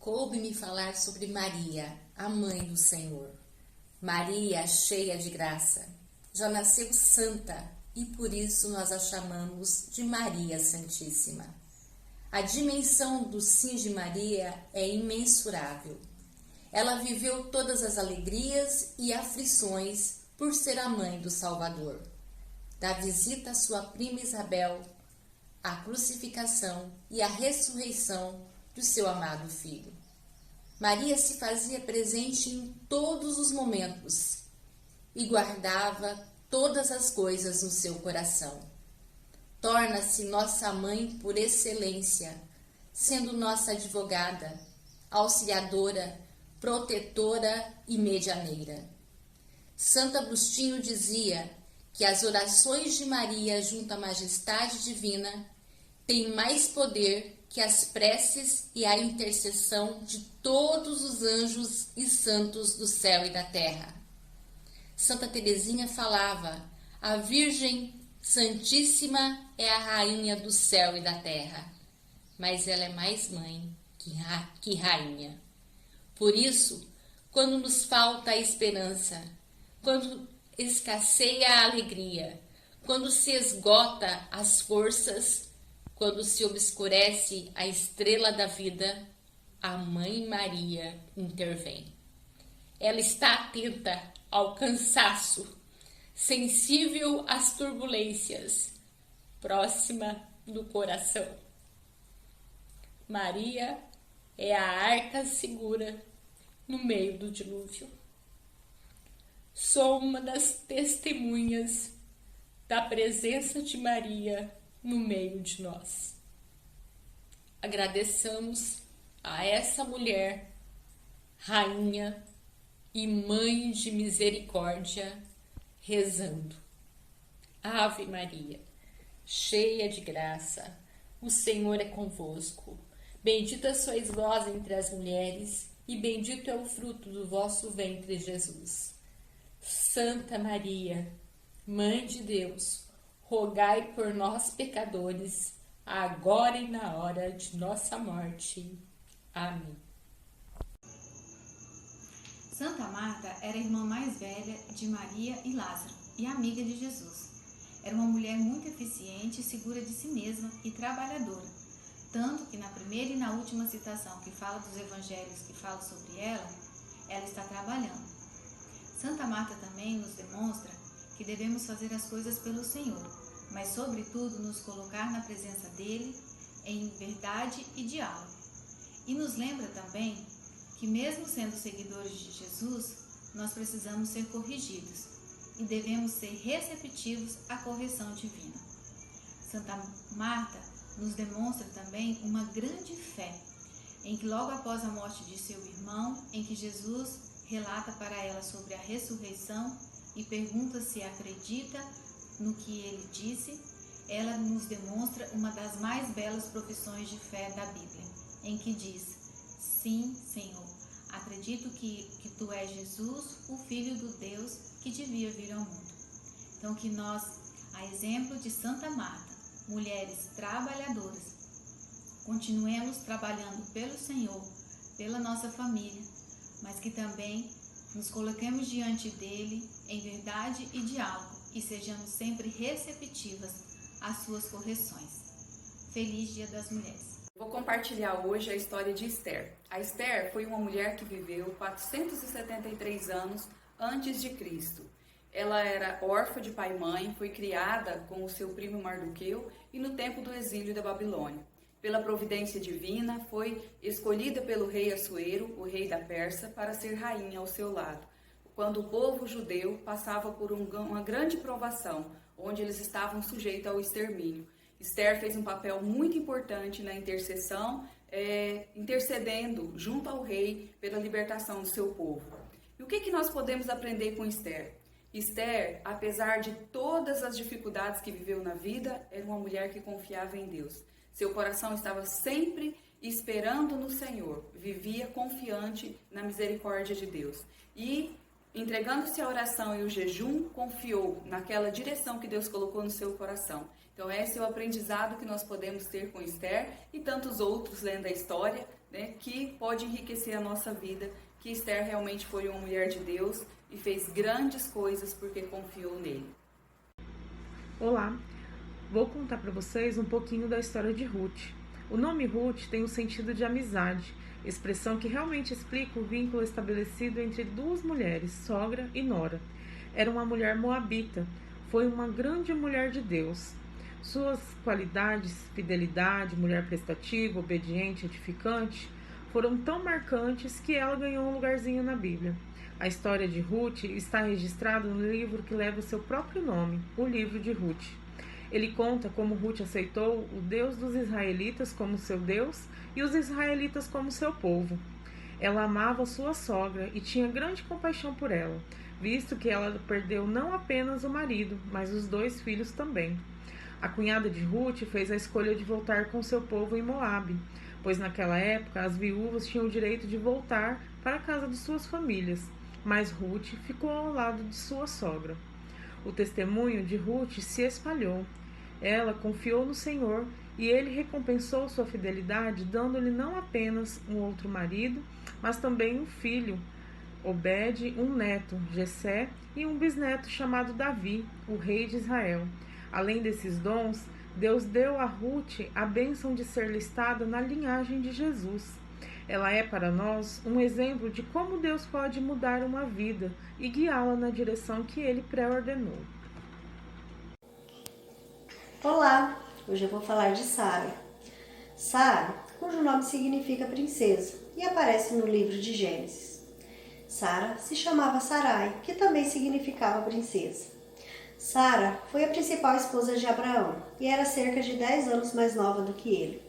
coube-me falar sobre Maria, a mãe do Senhor. Maria, cheia de graça, já nasceu santa e por isso nós a chamamos de Maria Santíssima. A dimensão do sim de Maria é imensurável. Ela viveu todas as alegrias e aflições por ser a mãe do Salvador. Da visita à sua prima Isabel, a crucificação e a ressurreição do seu amado filho. Maria se fazia presente em todos os momentos e guardava todas as coisas no seu coração. Torna-se nossa mãe por excelência, sendo nossa advogada, auxiliadora, protetora e medianeira. Santo Agostinho dizia que as orações de Maria junto à majestade divina têm mais poder que as preces e a intercessão de todos os anjos e santos do céu e da terra. Santa Teresinha falava: a Virgem Santíssima é a rainha do céu e da terra, mas ela é mais mãe que rainha. Por isso, quando nos falta a esperança, quando escasseia a alegria, quando se esgota as forças, quando se obscurece a estrela da vida, a Mãe Maria intervém. Ela está atenta ao cansaço, sensível às turbulências, próxima do coração. Maria é a arca segura no meio do dilúvio. Sou uma das testemunhas da presença de Maria no meio de nós. Agradeçamos a essa mulher, rainha e mãe de misericórdia, rezando: Ave Maria, cheia de graça, o Senhor é convosco. Bendita sois vós entre as mulheres, e bendito é o fruto do vosso ventre, Jesus. Santa Maria, Mãe de Deus, rogai por nós, pecadores, agora e na hora de nossa morte. Amém. Santa Marta era a irmã mais velha de Maria e Lázaro e amiga de Jesus. Era uma mulher muito eficiente, segura de si mesma e trabalhadora, tanto que na primeira e na última citação que fala dos evangelhos que fala sobre ela está trabalhando. Santa Marta também nos demonstra que devemos fazer as coisas pelo Senhor, mas sobretudo nos colocar na presença dele em verdade e diálogo. E nos lembra também que mesmo sendo seguidores de Jesus, nós precisamos ser corrigidos e devemos ser receptivos à correção divina. Santa Marta nos demonstra também uma grande fé, em que logo após a morte de seu irmão, em que Jesus relata para ela sobre a ressurreição e pergunta se acredita no que ele disse, ela nos demonstra uma das mais belas profissões de fé da Bíblia, em que diz: sim, Senhor, acredito que tu és Jesus, o Filho do Deus que devia vir ao mundo. Então que nós, a exemplo de Santa Marta, mulheres trabalhadoras, continuemos trabalhando pelo Senhor, pela nossa família, mas que também nos coloquemos diante dele em verdade e diálogo e sejamos sempre receptivas às suas correções. Feliz Dia das Mulheres! Vou compartilhar hoje a história de Esther. A Esther foi uma mulher que viveu 473 anos antes de Cristo. Ela era órfã de pai e mãe, foi criada com o seu primo Mardoqueu e no tempo do exílio da Babilônia. Pela providência divina, foi escolhida pelo rei Assuero, o rei da Pérsia, para ser rainha ao seu lado, quando o povo judeu passava por uma grande provação, onde eles estavam sujeitos ao extermínio. Esther fez um papel muito importante na intercessão, intercedendo junto ao rei pela libertação do seu povo. E o que nós podemos aprender com Esther? Esther, apesar de todas as dificuldades que viveu na vida, era uma mulher que confiava em Deus. Seu coração estava sempre esperando no Senhor, vivia confiante na misericórdia de Deus. E, entregando-se à oração e o jejum, confiou naquela direção que Deus colocou no seu coração. Então esse é o aprendizado que nós podemos ter com Esther e tantos outros lendo a história né, que pode enriquecer a nossa vida, que Esther realmente foi uma mulher de Deus e fez grandes coisas porque confiou nele. Olá, vou contar para vocês um pouquinho da história de Ruth. O nome Ruth tem o sentido de amizade, expressão que realmente explica o vínculo estabelecido entre duas mulheres, sogra e nora. Era uma mulher moabita, foi uma grande mulher de Deus. Suas qualidades, fidelidade, mulher prestativa, obediente, edificante, foram tão marcantes que ela ganhou um lugarzinho na Bíblia. A história de Ruth está registrada no livro que leva o seu próprio nome, o livro de Ruth. Ele conta como Ruth aceitou o Deus dos israelitas como seu Deus e os israelitas como seu povo. Ela amava sua sogra e tinha grande compaixão por ela, visto que ela perdeu não apenas o marido, mas os 2 filhos também. A cunhada de Ruth fez a escolha de voltar com seu povo em Moabe, pois naquela época as viúvas tinham o direito de voltar para a casa de suas famílias, mas Ruth ficou ao lado de sua sogra. O testemunho de Ruth se espalhou. Ela confiou no Senhor e ele recompensou sua fidelidade, dando-lhe não apenas um outro marido, mas também um filho, Obed, um neto, Jessé, e um bisneto chamado Davi, o rei de Israel. Além desses dons, Deus deu a Ruth a bênção de ser listada na linhagem de Jesus. Ela é para nós um exemplo de como Deus pode mudar uma vida e guiá-la na direção que Ele pré-ordenou. Olá, hoje eu vou falar de Sara. Sara, cujo nome significa princesa e aparece no livro de Gênesis. Sara se chamava Sarai, que também significava princesa. Sara foi a principal esposa de Abraão e era cerca de 10 anos mais nova do que ele.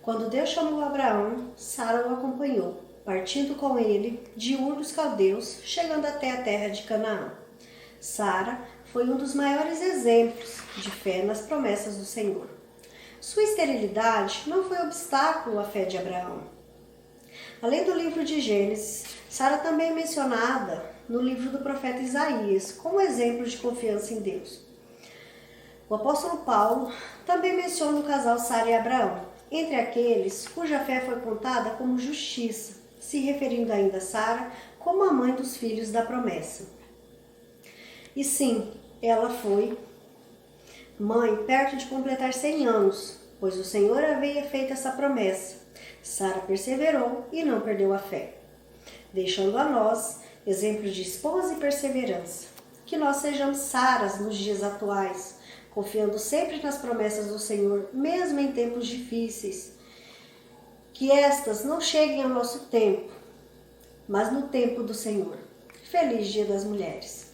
Quando Deus chamou Abraão, Sara o acompanhou, partindo com ele de Ur dos Caldeus, chegando até a terra de Canaã. Sara foi um dos maiores exemplos de fé nas promessas do Senhor. Sua esterilidade não foi obstáculo à fé de Abraão. Além do livro de Gênesis, Sara também é mencionada no livro do profeta Isaías como exemplo de confiança em Deus. O apóstolo Paulo também menciona o casal Sara e Abraão, entre aqueles cuja fé foi contada como justiça, se referindo ainda a Sara como a mãe dos filhos da promessa. E sim, ela foi mãe perto de completar 100 anos, pois o Senhor havia feito essa promessa. Sara perseverou e não perdeu a fé, deixando a nós exemplos de esposa e perseverança. Que nós sejamos Saras nos dias atuais, confiando sempre nas promessas do Senhor, mesmo em tempos difíceis. Que estas não cheguem ao nosso tempo, mas no tempo do Senhor. Feliz Dia das Mulheres!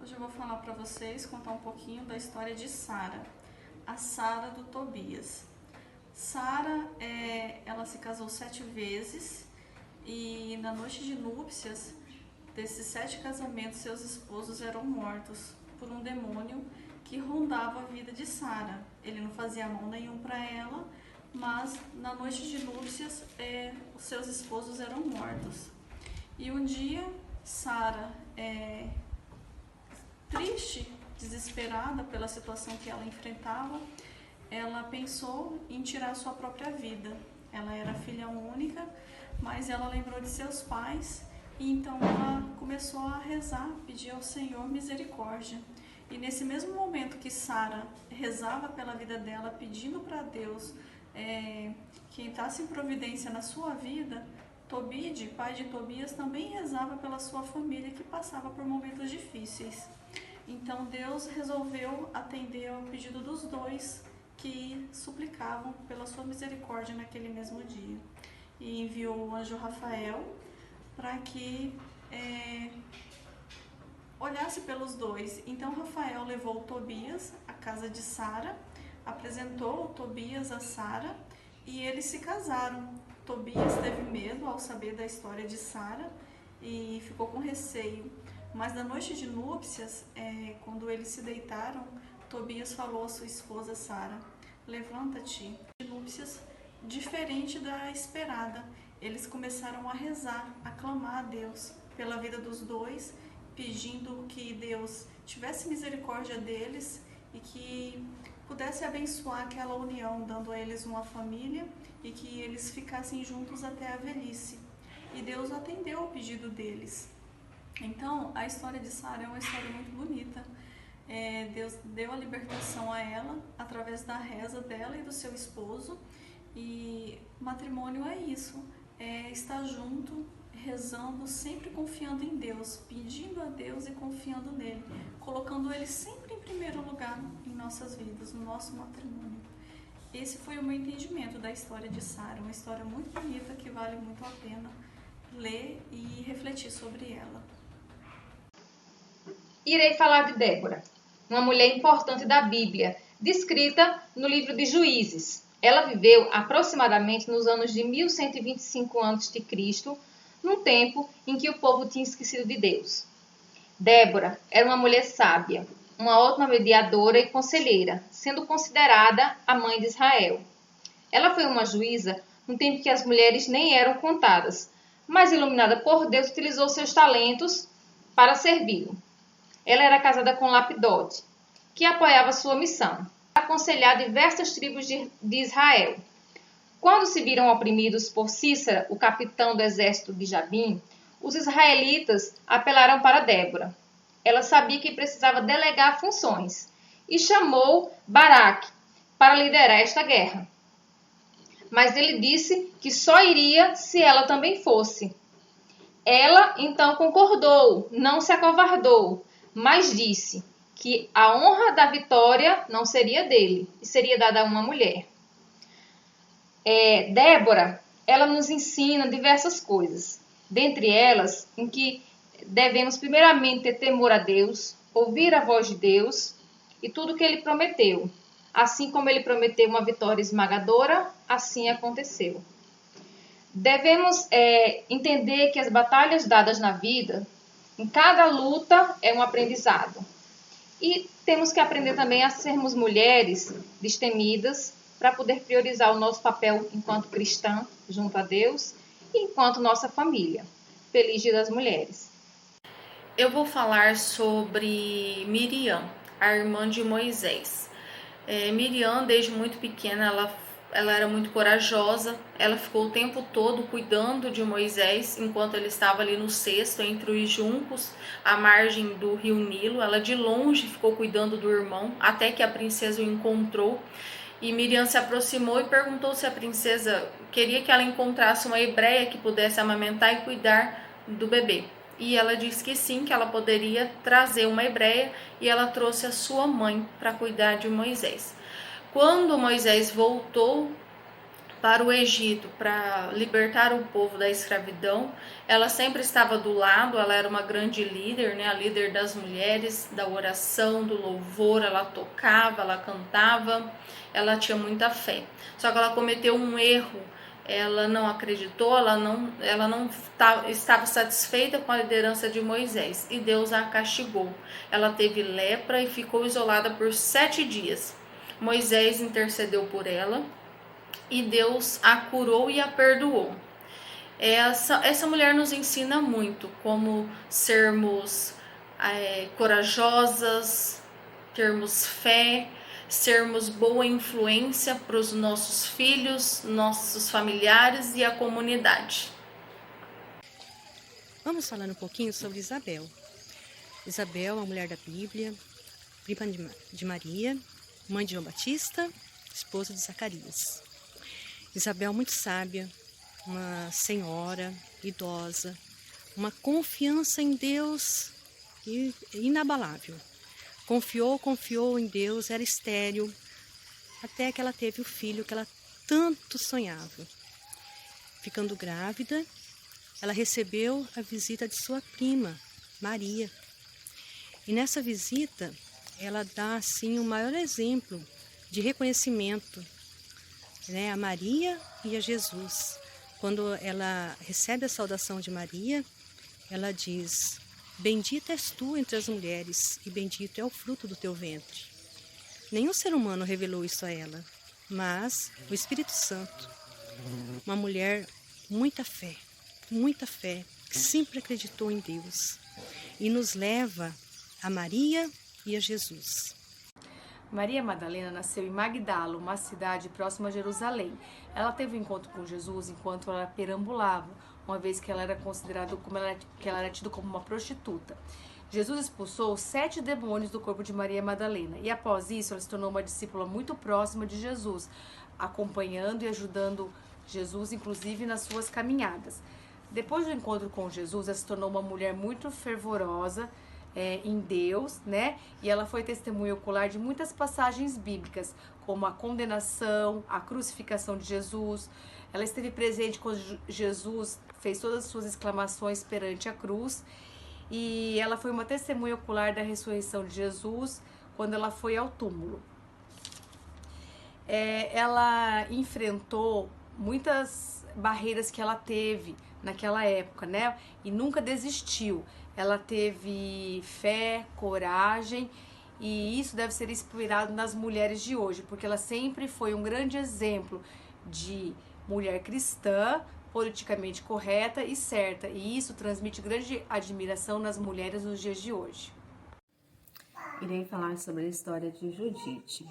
Hoje eu vou falar para vocês, contar um pouquinho da história de Sara, a Sara do Tobias. Sara, ela se casou 7 vezes e na noite de núpcias, desses 7 casamentos, seus esposos eram mortos por um demônio que rondava a vida de Sara. Ele não fazia mal nenhum para ela, mas na noite de núpcias, os seus esposos eram mortos. E um dia, Sara, triste, desesperada pela situação que ela enfrentava, ela pensou em tirar sua própria vida. Ela era filha única, mas ela lembrou de seus pais e então ela começou a rezar, pedir ao Senhor misericórdia. E nesse mesmo momento que Sara rezava pela vida dela, pedindo para Deus que entrasse em providência na sua vida, Tobide, pai de Tobias, também rezava pela sua família que passava por momentos difíceis. Então Deus resolveu atender ao pedido dos dois que suplicavam pela sua misericórdia naquele mesmo dia. E enviou o anjo Rafael para que olhasse pelos dois. Então Rafael levou Tobias à casa de Sara, apresentou Tobias a Sara e eles se casaram. Tobias teve medo ao saber da história de Sara e ficou com receio. Mas na noite de núpcias, quando eles se deitaram, Tobias falou à sua esposa Sara: levanta-te. De núpcias diferente da esperada. Eles começaram a rezar, a clamar a Deus pela vida dos dois, pedindo que Deus tivesse misericórdia deles e que pudesse abençoar aquela união, dando a eles uma família e que eles ficassem juntos até a velhice. E Deus atendeu o pedido deles. Então, a história de Sara é uma história muito bonita. Deus deu a libertação a ela através da reza dela e do seu esposo. E matrimônio é isso, é estar junto, rezando, sempre confiando em Deus, pedindo a Deus e confiando nele, colocando ele sempre em primeiro lugar em nossas vidas, no nosso matrimônio. Esse foi o meu entendimento da história de Sara, uma história muito bonita que vale muito a pena ler e refletir sobre ela. Irei falar de Débora, uma mulher importante da Bíblia, descrita no livro de Juízes. Ela viveu aproximadamente nos anos de 1125 a.C., num tempo em que o povo tinha esquecido de Deus. Débora era uma mulher sábia, uma ótima mediadora e conselheira, sendo considerada a mãe de Israel. Ela foi uma juíza no tempo que as mulheres nem eram contadas, mas iluminada por Deus utilizou seus talentos para servi-lo. Ela era casada com Lapidote, que apoiava sua missão, aconselhar diversas tribos de Israel. Quando se viram oprimidos por Sísera, o capitão do exército de Jabim, os israelitas apelaram para Débora. Ela sabia que precisava delegar funções e chamou Baraque para liderar esta guerra. Mas ele disse que só iria se ela também fosse. Ela então concordou, não se acovardou, mas disse que a honra da vitória não seria dele, e seria dada a uma mulher. Débora, ela nos ensina diversas coisas, dentre elas, em que devemos primeiramente ter temor a Deus, ouvir a voz de Deus e tudo o que ele prometeu. Assim como ele prometeu uma vitória esmagadora, assim aconteceu. Devemos entender que as batalhas dadas na vida, em cada luta é um aprendizado. E temos que aprender também a sermos mulheres destemidas para poder priorizar o nosso papel enquanto cristã junto a Deus e enquanto nossa família. Feliz Dia das Mulheres. Eu vou falar sobre Miriam, a irmã de Moisés. Miriam, desde muito pequena, ela era muito corajosa. Ela ficou o tempo todo cuidando de Moisés, enquanto ele estava ali no cesto, entre os juncos, à margem do rio Nilo. Ela de longe ficou cuidando do irmão, até que a princesa o encontrou. E Miriam se aproximou e perguntou se a princesa queria que ela encontrasse uma hebreia que pudesse amamentar e cuidar do bebê. E ela disse que sim, que ela poderia trazer uma hebreia, e ela trouxe a sua mãe para cuidar de Moisés. Quando Moisés voltou para o Egito para libertar o povo da escravidão, ela sempre estava do lado. Ela era uma grande líder, a líder das mulheres, da oração, do louvor. Ela tocava, ela cantava, ela tinha muita fé. Só que ela cometeu um erro. Ela não acreditou, ela não estava satisfeita com a liderança de Moisés, e Deus a castigou. Ela teve lepra e ficou isolada por 7 dias. Moisés intercedeu por ela e Deus a curou e a perdoou. Essa mulher nos ensina muito como sermos corajosas, termos fé, sermos boa influência para os nossos filhos, nossos familiares e a comunidade. Vamos falar um pouquinho sobre Isabel. Isabel, a mulher da Bíblia, prima de Maria, mãe de João Batista, esposa de Zacarias. Isabel, muito sábia, uma senhora idosa, uma confiança em Deus inabalável. Confiou em Deus, era estéril, até que ela teve o filho que ela tanto sonhava. Ficando grávida, ela recebeu a visita de sua prima, Maria. E nessa visita, ela dá assim o maior exemplo de reconhecimento, a Maria e a Jesus. Quando ela recebe a saudação de Maria, ela diz: bendita és tu entre as mulheres, e bendito é o fruto do teu ventre. Nenhum ser humano revelou isso a ela, mas o Espírito Santo. Uma mulher muita fé, que sempre acreditou em Deus, e nos leva a Maria e a Jesus. Maria Madalena nasceu em Magdala, uma cidade próxima a Jerusalém. Ela teve um encontro com Jesus enquanto ela perambulava, uma vez que ela era considerada que ela era tida como uma prostituta. Jesus expulsou 7 demônios do corpo de Maria Madalena e após isso ela se tornou uma discípula muito próxima de Jesus, acompanhando e ajudando Jesus, inclusive nas suas caminhadas. Depois do encontro com Jesus, ela se tornou uma mulher muito fervorosa em Deus, né? E ela foi testemunha ocular de muitas passagens bíblicas, como a condenação, a crucificação de Jesus. Ela esteve presente quando Jesus fez todas as suas exclamações perante a cruz. E ela foi uma testemunha ocular da ressurreição de Jesus quando ela foi ao túmulo. Ela enfrentou muitas barreiras que ela teve naquela época, né? E nunca desistiu. Ela teve fé, coragem, e isso deve ser inspirado nas mulheres de hoje, porque ela sempre foi um grande exemplo de mulher cristã, politicamente correta e certa, e isso transmite grande admiração nas mulheres nos dias de hoje. Irei falar sobre a história de Judite.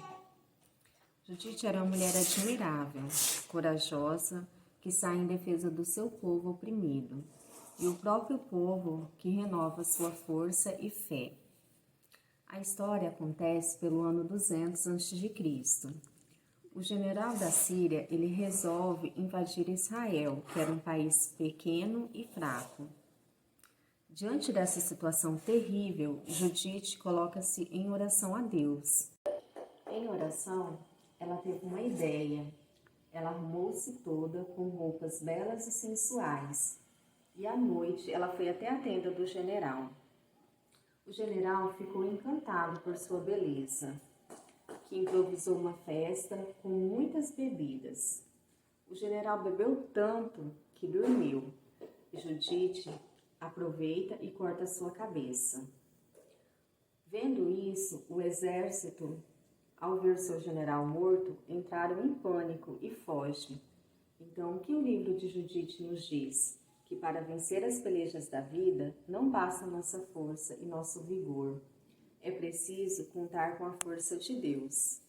Judite era uma mulher admirável, corajosa, que sai em defesa do seu povo oprimido, e o próprio povo que renova sua força e fé. A história acontece pelo ano 200 a.C. O general da Síria, ele resolve invadir Israel, que era um país pequeno e fraco. Diante dessa situação terrível, Judite coloca-se em oração a Deus. Em oração, ela teve uma ideia. Ela arrumou-se toda com roupas belas e sensuais. E à noite ela foi até a tenda do general. O general ficou encantado por sua beleza, que improvisou uma festa com muitas bebidas. O general bebeu tanto que dormiu. E Judite aproveita e corta sua cabeça. Vendo isso, o exército, ao ver seu general morto, entraram em pânico e fogem. Então, o que o livro de Judite nos diz? Que para vencer as pelejas da vida, não basta nossa força e nosso vigor. É preciso contar com a força de Deus.